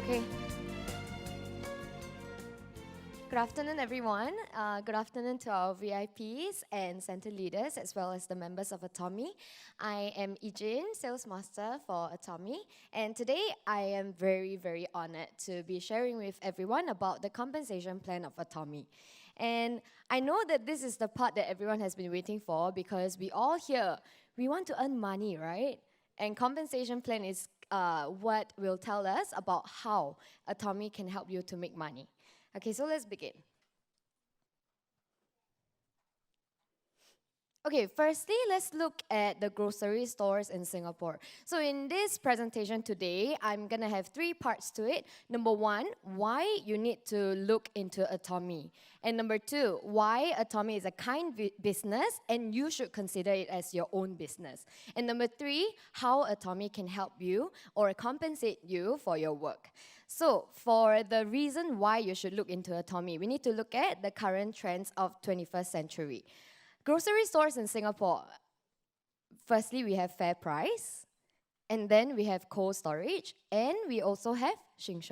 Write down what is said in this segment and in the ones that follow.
Okay. Good afternoon, everyone. Good afternoon to our VIPs and center leaders, as well as the members of Atomy. I am Yijin, Sales Master for Atomy, and today I am very, very honored to be sharing with everyone about the compensation plan of Atomy. And I know that this is the part that everyone has been waiting for because we all here, we want to earn money, right? And compensation plan is what will tell us about how Atomy can help you to make money. Okay, so let's begin. Okay, firstly, let's look at the grocery stores in Singapore. So in this presentation today, I'm going to have three parts to it. Number one, why you need to look into Atomy. And number two, why Atomy is a kind business and you should consider it as your own business. And number three, how Atomy can help you or compensate you for your work. So for the reason why you should look into Atomy, we need to look at the current trends of 21st century. Grocery stores in Singapore, firstly, we have Fair Price, and then we have cold storage, and we also have Shin.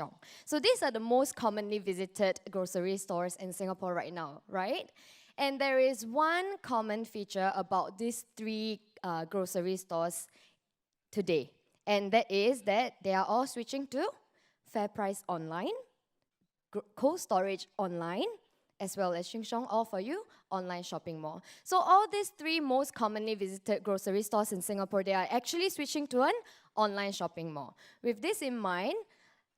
So these are the most commonly visited grocery stores in Singapore right now, right? And there is one common feature about these three grocery stores today, and that is that they are all switching to Fair Price online, cold storage online, as well as Shin all for you, online shopping mall. So all these three most commonly visited grocery stores in Singapore, they are actually switching to an online shopping mall. With this in mind,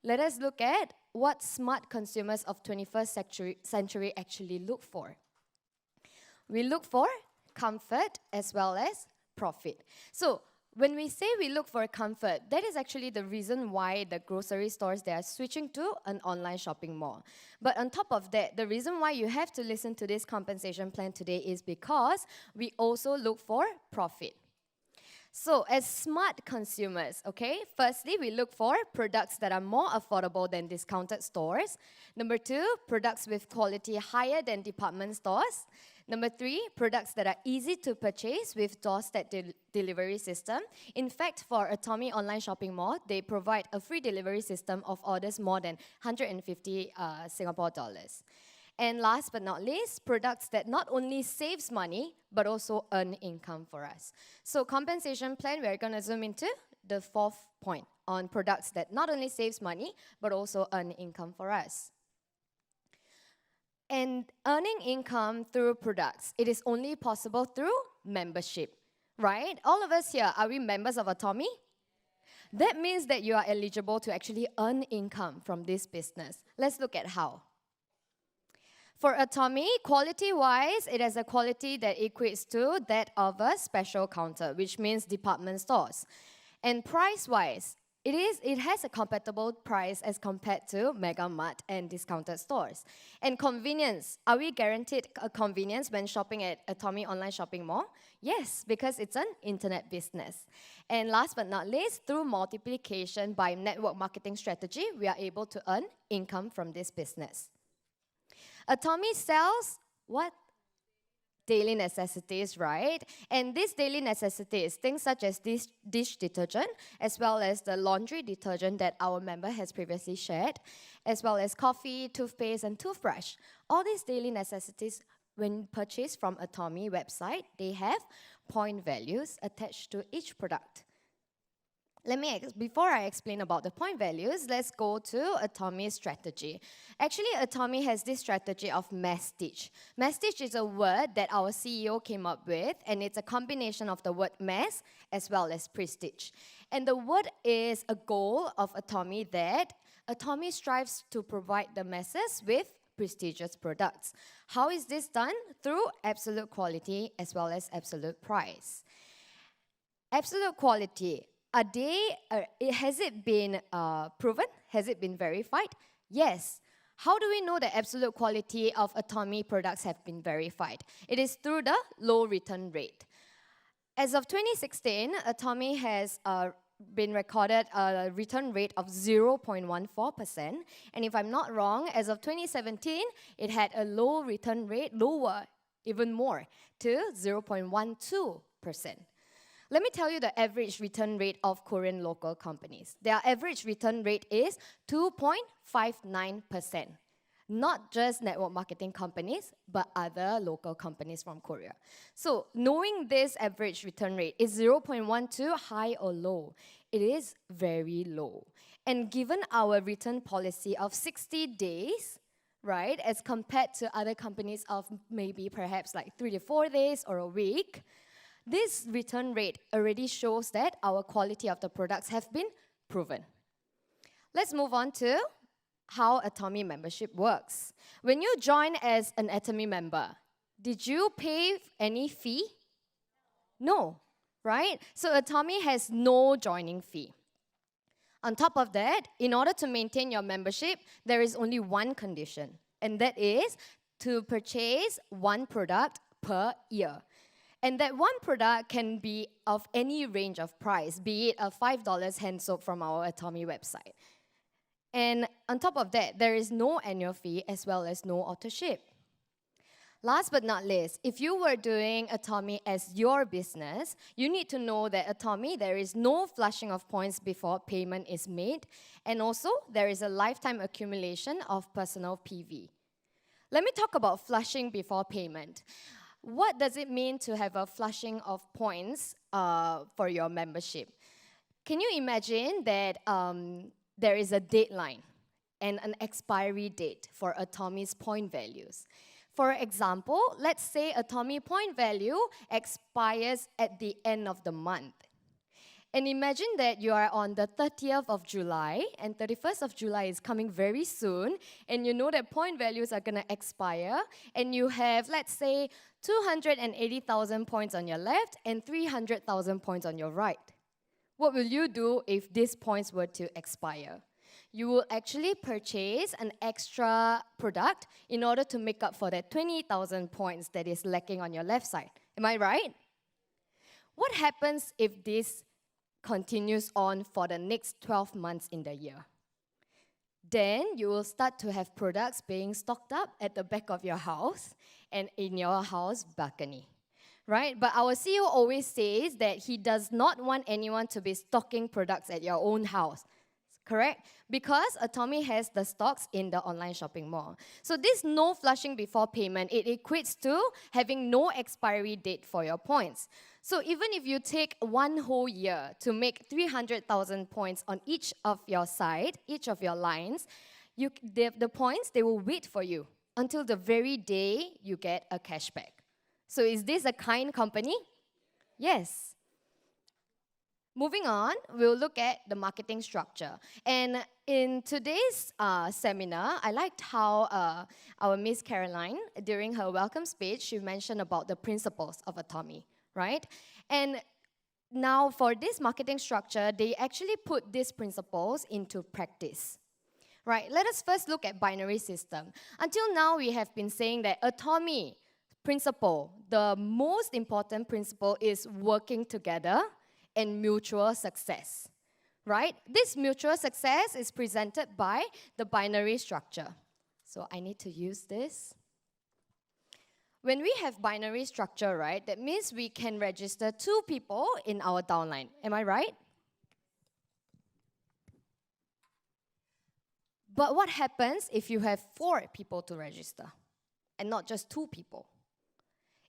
let us look at what smart consumers of 21st century actually look for. We look for comfort as well as profit. So when we say we look for comfort, that is actually the reason why the grocery stores, they are switching to an online shopping mall. But on top of that, the reason why you have to listen to this compensation plan today is because we also look for profit. So as smart consumers, okay, firstly, we look for products that are more affordable than discounted stores. Number two, products with quality higher than department stores. Number three, products that are easy to purchase with doorstep delivery system. In fact, for Atomy online shopping mall, they provide a free delivery system of orders more than 150 Singapore dollars. And last but not least, products that not only saves money, but also earn income for us. So compensation plan, we're going to zoom into the fourth point on products that not only saves money, but also earn income for us. And earning income through products, it is only possible through membership, right? All of us here, are we members of Atomy? That means that you are eligible to actually earn income from this business. Let's look at how. For Atomy, quality-wise, it has a quality that equates to that of a special counter, which means department stores. And price-wise, it has a compatible price as compared to Mega Mart and discounted stores. And convenience, are we guaranteed a convenience when shopping at Atomy online shopping mall? Yes, because it's an internet business. And last but not least, through multiplication by network marketing strategy, we are able to earn income from this business. Atomy sells what? Daily necessities, right? And these daily necessities, things such as this dish detergent, as well as the laundry detergent that our member has previously shared, as well as coffee, toothpaste, and toothbrush. All these daily necessities, when purchased from Atomy website, they have point values attached to each product. Before I explain about the point values, let's go to Atomy's strategy. Actually, Atomy has this strategy of mass-stitch. Mass-stitch is a word that our CEO came up with, and it's a combination of the word mass as well as pre-stitch. And the word is a goal of Atomy that Atomy strives to provide the masses with prestigious products. How is this done? Through absolute quality as well as absolute price. Absolute quality. Has it been proven? Has it been verified? Yes. How do we know the absolute quality of Atomy products have been verified? It is through the low return rate. As of 2016, Atomy has been recorded a return rate of 0.14%. And if I'm not wrong, as of 2017, it had a low return rate, lower, even more, to 0.12%. Let me tell you the average return rate of Korean local companies. Their average return rate is 2.59%. Not just network marketing companies, but other local companies from Korea. So knowing this average return rate, is 0.12 high or low? It is very low. And given our return policy of 60 days, right, as compared to other companies of maybe perhaps like 3 to 4 days or a week, this return rate already shows that our quality of the products have been proven. Let's move on to how Atomy membership works. When you join as an Atomy member, did you pay any fee? No, right? So Atomy has no joining fee. On top of that, in order to maintain your membership, there is only one condition, and that is to purchase one product per year. And that one product can be of any range of price, be it a $5 hand soap from our Atomy website. And on top of that, there is no annual fee as well as no auto ship. Last but not least, if you were doing Atomy as your business, you need to know that Atomy, there is no flushing of points before payment is made, and also there is a lifetime accumulation of personal PV. Let me talk about flushing before payment. What does it mean to have a flushing of points for your membership? Can you imagine that there is a deadline and an expiry date for Atomy's point values? For example, let's say Atomy point value expires at the end of the month. And imagine that you are on the 30th of July, and 31st of July is coming very soon, and you know that point values are going to expire, and you have, let's say, 280,000 points on your left and 300,000 points on your right. What will you do if these points were to expire? You will actually purchase an extra product in order to make up for that 20,000 points that is lacking on your left side. Am I right? What happens if this continues on for the next 12 months in the year? Then you will start to have products being stocked up at the back of your house and in your house balcony. Right? But our CEO always says that he does not want anyone to be stocking products at your own house. Correct? Because Atomy has the stocks in the online shopping mall. So this no flushing before payment, it equates to having no expiry date for your points. So even if you take one whole year to make 300,000 points on each of your side, each of your lines, the points, they will wait for you until the very day you get a cashback. So is this a kind company? Yes. Moving on, we'll look at the marketing structure. And in today's seminar, I liked how our Miss Caroline, during her welcome speech, she mentioned about the principles of Atomy, right? And now for this marketing structure, they actually put these principles into practice. Right, let us first look at binary system. Until now, we have been saying that Atomy principle, the most important principle is working together and mutual success, right? This mutual success is presented by the binary structure. So I need to use this. When we have binary structure, right, that means we can register 2 people in our downline. Am I right? But what happens if you have 4 people to register and not just 2 people?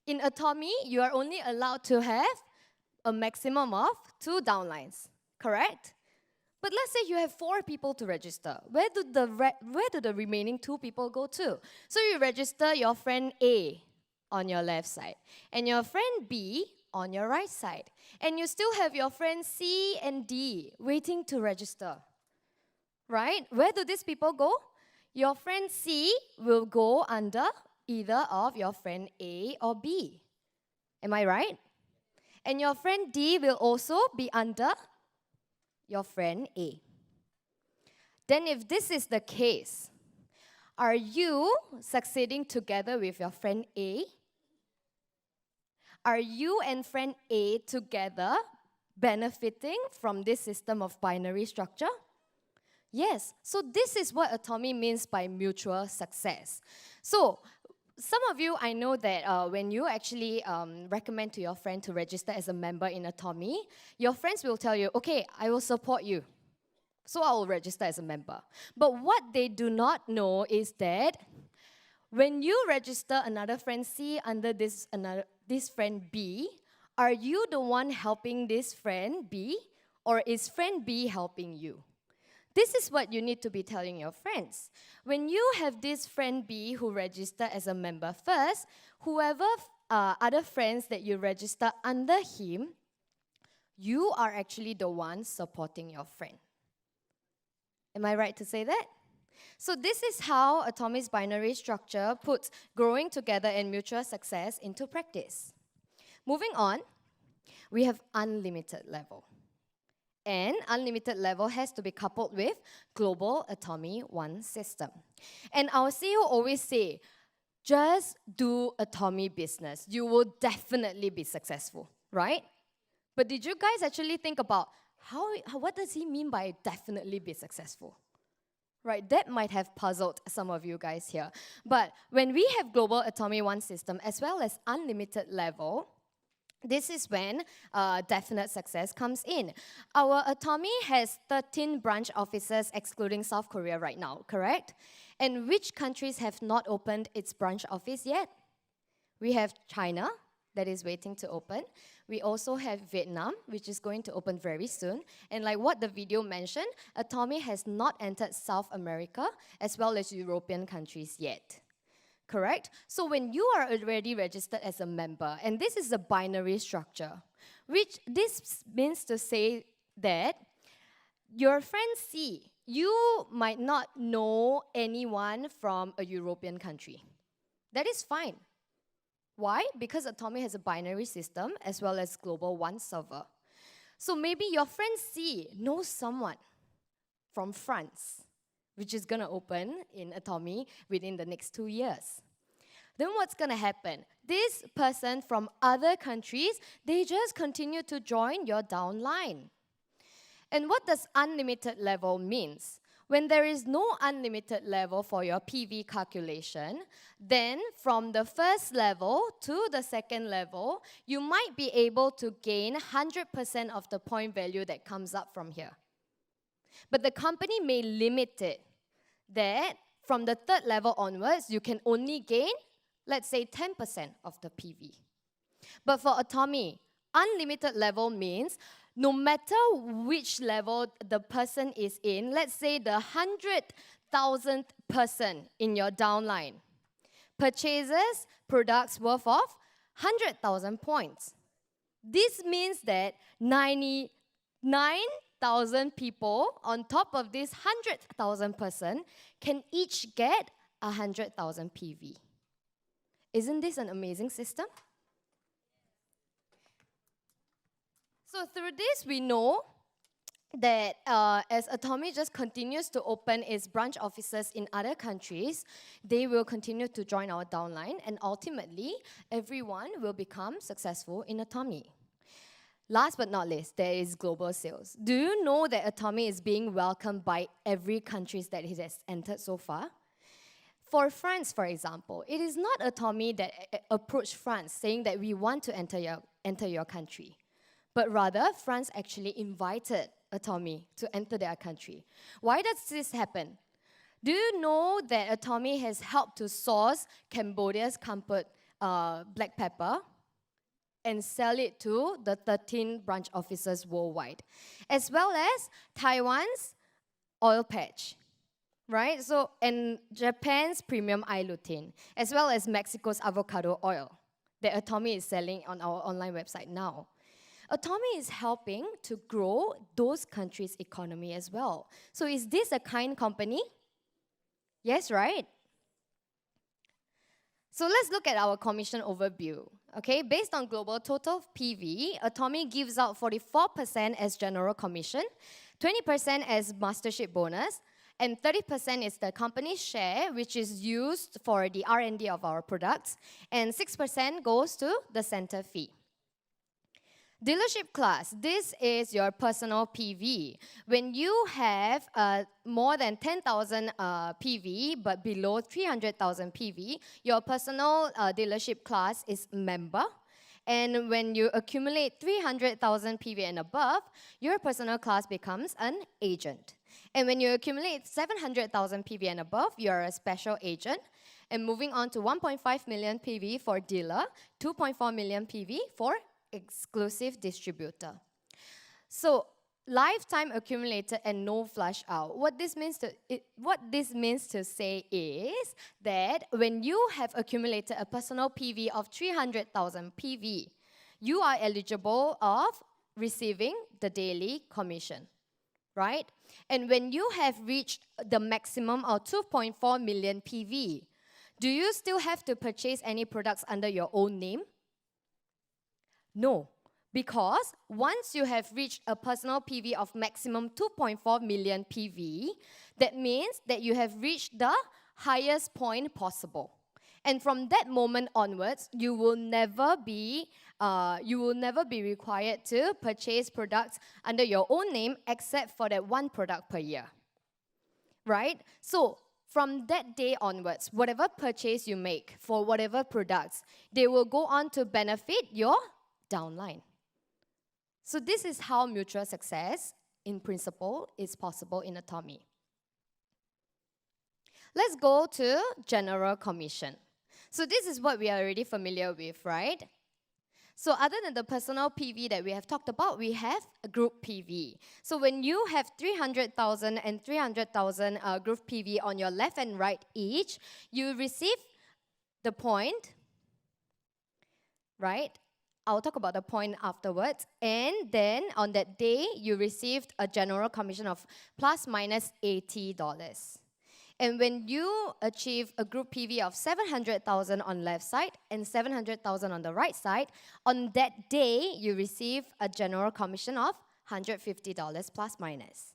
In Atomy, you are only allowed to have a maximum of 2 downlines, correct? But let's say you have 4 people to register. Where do the remaining 2 people go to? So you register your friend A on your left side and your friend B on your right side. And you still have your friends C and D waiting to register, right? Where do these people go? Your friend C will go under either of your friend A or B. Am I right? And your friend D will also be under your friend A. Then if this is the case, are you succeeding together with your friend A? Are you and friend A together benefiting from this system of binary structure? Yes. So this is what Atomy means by mutual success. So some of you, I know that when you actually recommend to your friend to register as a member in Atomy, your friends will tell you, okay, I will support you. So I will register as a member. But what they do not know is that when you register another friend C under this friend B, are you the one helping this friend B, or is friend B helping you? This is what you need to be telling your friends. When you have this friend B who register as a member first, whoever other friends that you register under him, you are actually the one supporting your friend. Am I right to say that? So this is how Atomy's binary structure puts growing together and mutual success into practice. Moving on, we have unlimited level. And unlimited level has to be coupled with global Atomy 1 system. And our CEO always say, just do Atomy business. You will definitely be successful, right? But did you guys actually think about what does he mean by definitely be successful? Right, that might have puzzled some of you guys here. But when we have global Atomy 1 system as well as unlimited level, this is when definite success comes in. Our Atomy has 13 branch offices excluding South Korea right now, correct? And which countries have not opened its branch office yet? We have China, that is waiting to open. We also have Vietnam, which is going to open very soon. And like what the video mentioned, Atomy has not entered South America as well as European countries yet. Correct? So when you are already registered as a member, and this is a binary structure, which this means to say that your friend C, you might not know anyone from a European country. That is fine. Why? Because Atomy has a binary system as well as global 1 server. So maybe your friend C knows someone from France, which is going to open in Atomy within the next 2 years. Then what's going to happen? This person from other countries, they just continue to join your downline. And what does unlimited level means? When there is no unlimited level for your PV calculation, then from the first level to the second level, you might be able to gain 100% of the point value that comes up from here. But the company may limit it that from the third level onwards, you can only gain, let's say, 10% of the PV. But for Atomy, unlimited level means no matter which level the person is in, let's say the 100,000th person in your downline purchases products worth of 100,000 points. This means that 99,000 people on top of this 100,000 person can each get 100,000 PV. Isn't this an amazing system? So through this, we know that as Atomy just continues to open its branch offices in other countries, they will continue to join our downline, and ultimately, everyone will become successful in Atomy. Last but not least, there is global sales. Do you know that Atomy is being welcomed by every country that it has entered so far? For France, for example, it is not Atomy that approached France saying that we want to enter your country. But rather, France actually invited Atomy to enter their country. Why does this happen? Do you know that Atomy has helped to source Cambodia's black pepper and sell it to the 13 branch offices worldwide, as well as Taiwan's oil patch, right? So, and Japan's premium iLutein, as well as Mexico's avocado oil that Atomy is selling on our online website now. Atomy is helping to grow those countries' economy as well. So is this a kind company? Yes, right? So let's look at our commission overview. Okay, based on global total PV, Atomy gives out 44% as general commission, 20% as mastership bonus, and 30% is the company's share, which is used for the R&D of our products, and 6% goes to the center fee. Dealership class, this is your personal PV. When you have more than 10,000 PV but below 300,000 PV, your personal dealership class is member. And when you accumulate 300,000 PV and above, your personal class becomes an agent. And when you accumulate 700,000 PV and above, you're a special agent. And moving on to 1.5 million PV for dealer, 2.4 million PV for exclusive distributor. So lifetime accumulated and no flush out. What this means to say is that when you have accumulated a personal PV of 300,000 PV, you are eligible of receiving the daily commission, right? And when you have reached the maximum of 2.4 million PV, do you still have to purchase any products under your own name? No, because once you have reached a personal PV of maximum 2.4 million PV, that means that you have reached the highest point possible. And from that moment onwards, you will never be required to purchase products under your own name except for that one product per year, right? So from that day onwards, whatever purchase you make for whatever products, they will go on to benefit your downline. So this is how mutual success, in principle, is possible in Atomy. Let's go to general commission. So this is what we are already familiar with, right? So other than the personal PV that we have talked about, we have a group PV. So when you have 300,000 and 300,000 group PV on your left and right each, you receive the point, right? I'll talk about the point afterwards. And then on that day, you received a general commission of plus minus $80. And when you achieve a group PV of 700,000 on left side and 700,000 on the right side, on that day, you receive a general commission of $150 plus minus.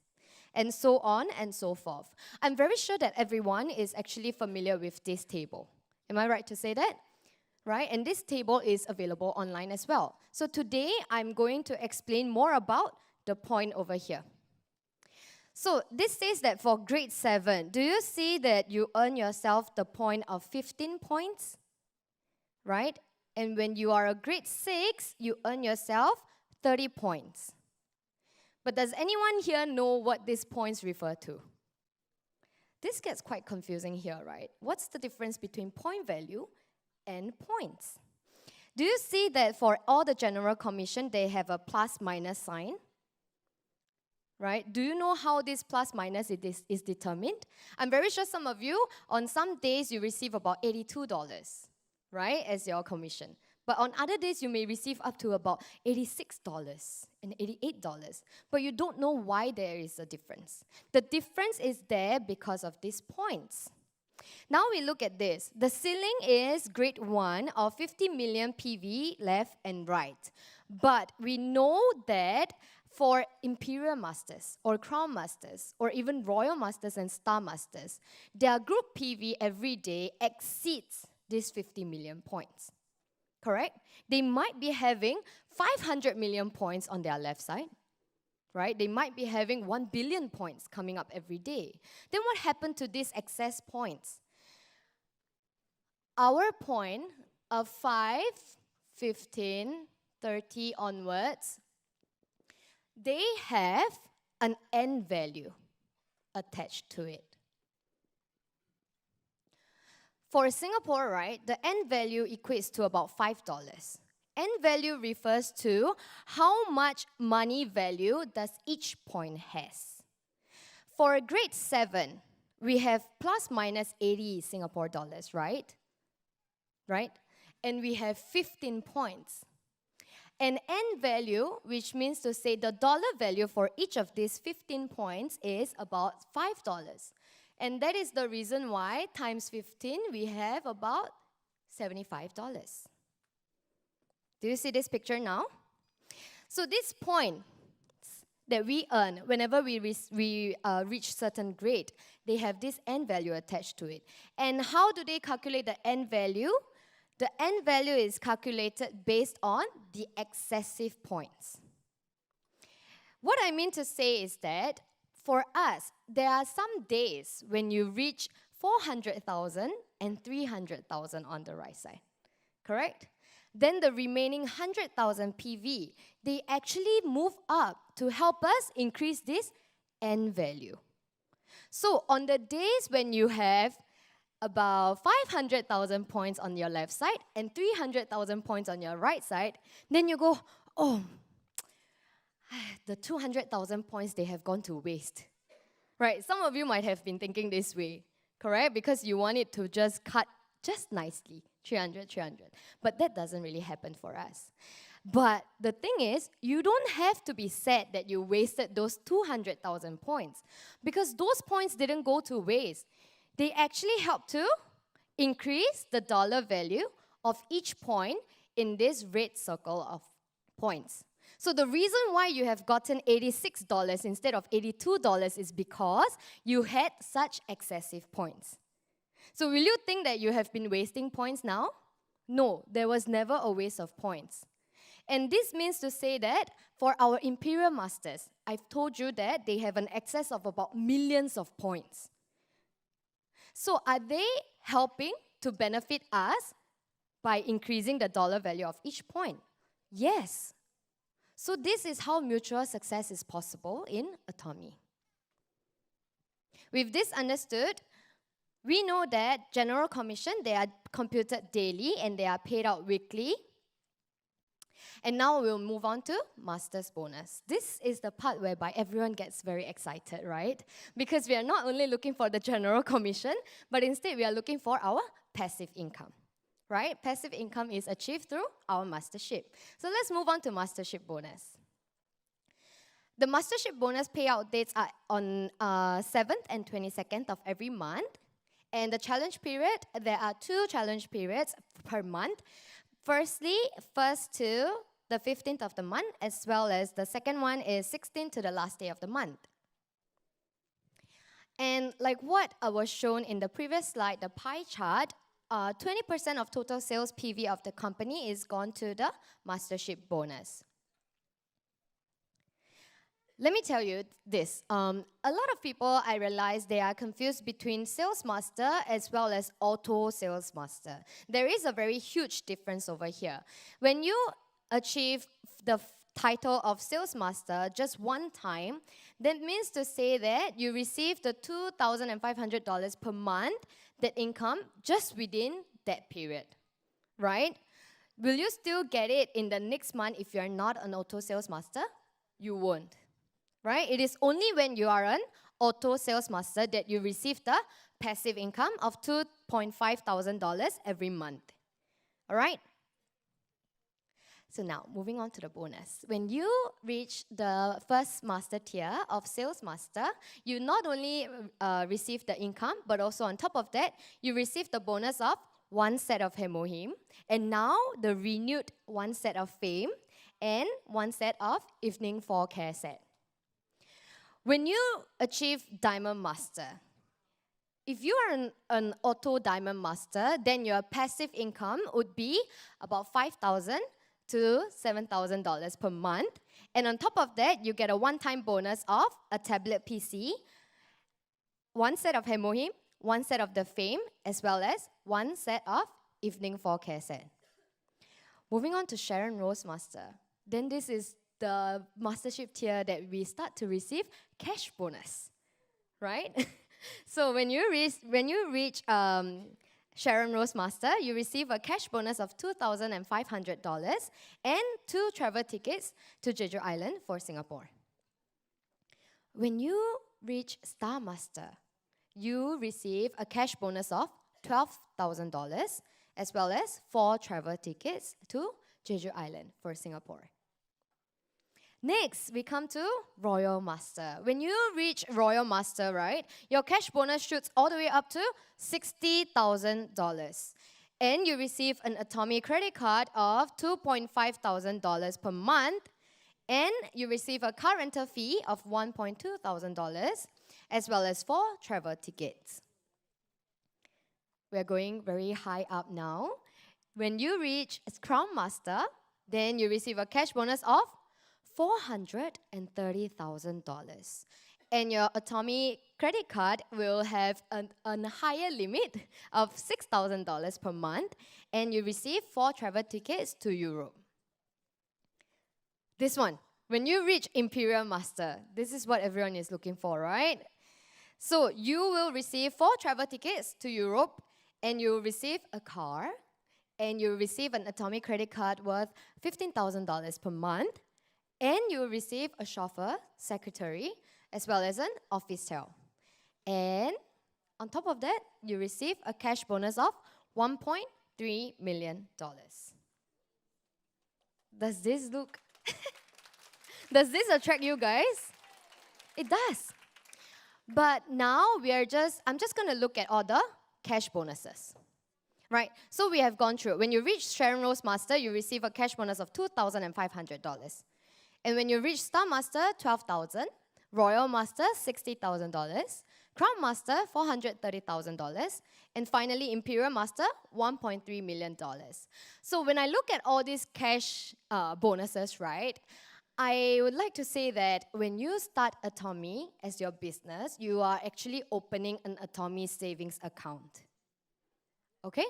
And so on and so forth. I'm very sure that everyone is actually familiar with this table. Am I right to say that? Right? And this table is available online as well. So today, I'm going to explain more about the point over here. So this says that for grade 7, do you see that you earn yourself the point of 15 points? Right? And when you are a grade 6, you earn yourself 30 points. But does anyone here know what these points refer to? This gets quite confusing here, right? What's the difference between point value and points? Do you see that for all the general commission, they have a plus minus sign? Right? Do you know how this plus minus is determined? I'm very sure some of you, on some days, you receive about $82, right, as your commission. But on other days, you may receive up to about $86 and $88. But you don't know why there is a difference. The difference is there because of these points. Now we look at this. The ceiling is grade 1 of 50 million PV left and right. But we know that for Imperial Masters or Crown Masters or even Royal Masters and Star Masters, their group PV every day exceeds these 50 million points. Correct? They might be having 500 million points on their left side. Right? They might be having 1 billion points coming up every day. Then what happened to these excess points? Our point of 5, 15, 30 onwards, they have an end value attached to it. For Singapore, right, the end value equates to about $5. End value refers to how much money value does each point has. For grade 7, we have plus minus 80 Singapore dollars, right? Right? And we have 15 points. An end value, which means to say the dollar value for each of these 15 points is about $5. And that is the reason why times 15, we have about $75. Do you see this picture now? So this point that we earn whenever we reach certain grade, they have this end value attached to it. And how do they calculate the end value? The end value is calculated based on the excessive points. What I mean to say is that for us, there are some days when you reach 400,000 and 300,000 on the right side, correct? Then the remaining 100,000 PV, they actually move up to help us increase this end value. So on the days when you have about 500,000 points on your left side and 300,000 points on your right side, then you go, oh, the 200,000 points, they have gone to waste. Right, some of you might have been thinking this way, correct? Because you want it to just cut just nicely, 300, 300. But that doesn't really happen for us. But the thing is, you don't have to be sad that you wasted those 200,000 points, because those points didn't go to waste. They actually help to increase the dollar value of each point in this red circle of points. So the reason why you have gotten $86 instead of $82 is because you had such excessive points. So will you think that you have been wasting points now? No, there was never a waste of points. And this means to say that for our Imperial Masters, I've told you that they have an excess of about millions of points. So are they helping to benefit us by increasing the dollar value of each point? Yes. So this is how mutual success is possible in Atomy. With this understood, we know that general commission, they are computed daily and they are paid out weekly. And now we'll move on to master's bonus. This is the part whereby everyone gets very excited, right? Because we are not only looking for the general commission, but instead we are looking for our passive income, right? Passive income is achieved through our mastership. So let's move on to mastership bonus. The mastership bonus payout dates are on 7th and 22nd of every month. And the challenge period, there are 2 challenge periods per month. Firstly, 1st to the 15th of the month, as well as the second one is 16th to the last day of the month. And like what was shown in the previous slide, the pie chart, 20% of total sales PV of the company is gone to the mastership bonus. Let me tell you this. A lot of people, I realize, they are confused between sales master as well as auto sales master. There is a very huge difference over here. When you achieve the title of sales master just one time, that means to say that you receive the $2,500 per month, that income, just within that period, right? Will you still get it in the next month if you're not an auto sales master? You won't. Right? It is only when you are an auto sales master that you receive the passive income of $2,500 every month. All right? So now, moving on to the bonus. When you reach the first master tier of sales master, you not only receive the income, but also on top of that, you receive the bonus of 1 set of hemohim, and now the renewed 1 set of fame, and 1 set of evening 4 care set. When you achieve Diamond Master, if you are an auto Diamond Master, then your passive income would be about $5,000 to $7,000 per month. And on top of that, you get a one-time bonus of a tablet PC, 1 set of hemohim, 1 set of the fame, as well as 1 set of evening 4 care set. Moving on to Sharon Rose Master, then this is the mastership tier that we start to receive cash bonus, right? So when you reach Sharon Rose Master, you receive a cash bonus of $2,500 and 2 travel tickets to Jeju Island for Singapore. When you reach Star Master, you receive a cash bonus of $12,000 as well as 4 travel tickets to Jeju Island for Singapore. Next, we come to Royal Master. When you reach Royal Master, right, your cash bonus shoots all the way up to $60,000. And you receive an Atomy credit card of $2,500 per month. And you receive a car rental fee of $1,200, as well as 4 travel tickets. We're going very high up now. When you reach Scrum Master, then you receive a cash bonus of $430,000. And your Atomy credit card will have a higher limit of $6,000 per month, and you receive 4 travel tickets to Europe. This one, when you reach Imperial Master, this is what everyone is looking for, right? So you will receive 4 travel tickets to Europe, and you will receive a car, and you will receive an Atomy credit card worth $15,000 per month, and you will receive a chauffeur, secretary, as well as an office tail. And on top of that, you receive a cash bonus of $1.3 million. Does this look... Does this attract you guys? It does. But now I'm just going to look at all the cash bonuses. Right, so we have gone through. When you reach Sharon Rose Master, you receive a cash bonus of $2,500. And when you reach Star Master, $12,000. Royal Master, $60,000. Crown Master, $430,000. And finally, Imperial Master, $1.3 million. So when I look at all these cash bonuses, right, I would like to say that when you start Atomy as your business, you are actually opening an Atomy savings account. Okay?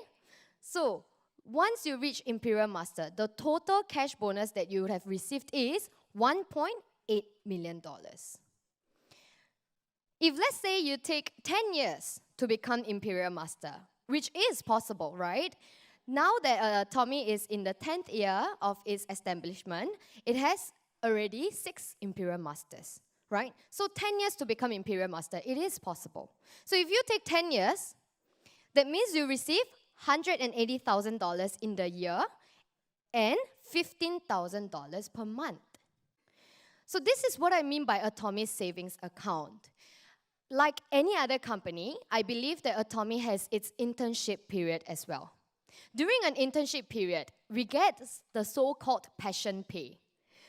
So, once you reach Imperial Master, the total cash bonus that you would have received is $1.8 million. If let's say you take 10 years to become Imperial Master, which is possible, right? Now that Atomy is in the 10th year of its establishment, it has already 6 Imperial Masters, right? So 10 years to become Imperial Master, it is possible. So if you take 10 years, that means you receive $180,000 in the year and $15,000 per month. So this is what I mean by Atomy savings account. Like any other company, I believe that Atomy has its internship period as well. During an internship period, we get the so-called passion pay.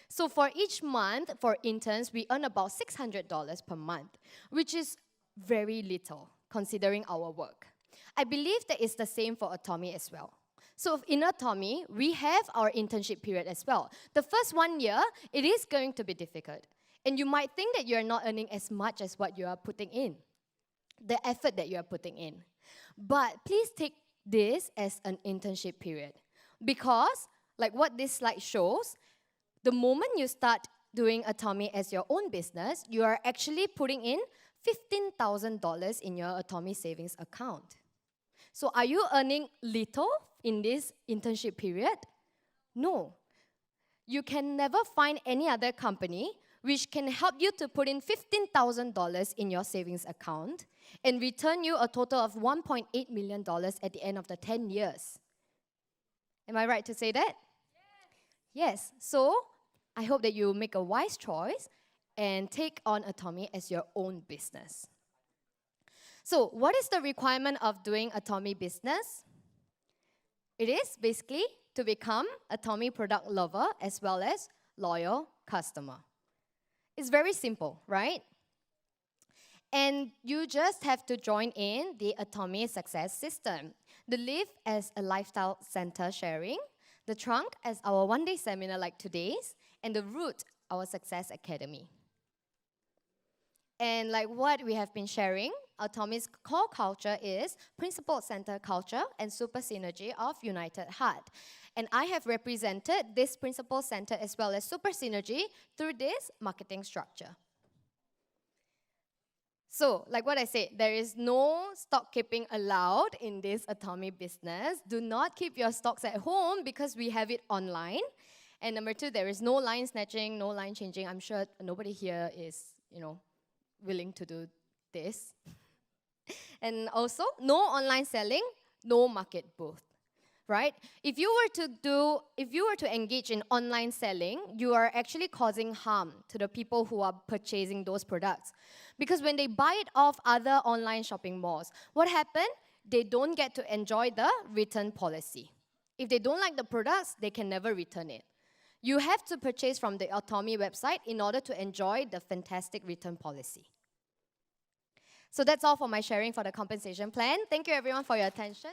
So for each month, for interns, we earn about $600 per month, which is very little considering our work. I believe that it's the same for Atomy as well. So in Atomy, we have our internship period as well. The first 1 year, it is going to be difficult. And you might think that you're not earning as much as what you are putting in, the effort that you are putting in. But please take this as an internship period. Because, like what this slide shows, the moment you start doing Atomy as your own business, you are actually putting in $15,000 in your Atomy savings account. So are you earning little in this internship period? No. You can never find any other company which can help you to put in $15,000 in your savings account and return you a total of $1.8 million at the end of the 10 years. Am I right to say that? Yes. So I hope that you make a wise choice and take on Atomy as your own business. So what is the requirement of doing Atomy business? It is basically to become a Atomy product lover as well as loyal customer. It's very simple, right? And you just have to join in the Atomy success system. The live as a lifestyle center sharing, the trunk as our one-day seminar like today's, and the root, our success academy. And like what we have been sharing, Atomy's core culture is principle center culture and super synergy of united heart. And I have represented this principle center as well as super synergy through this marketing structure. So, like what I said, there is no stock keeping allowed in this Atomy business. Do not keep your stocks at home because we have it online. And number 2, there is no line snatching, no line changing. I'm sure nobody here is, willing to do this. And also, no online selling, no market booth, right? If you were to engage in online selling, you are actually causing harm to the people who are purchasing those products. Because when they buy it off other online shopping malls, what happens? They don't get to enjoy the return policy. If they don't like the products, they can never return it. You have to purchase from the Atomy website in order to enjoy the fantastic return policy. So that's all for my sharing for the compensation plan. Thank you everyone for your attention.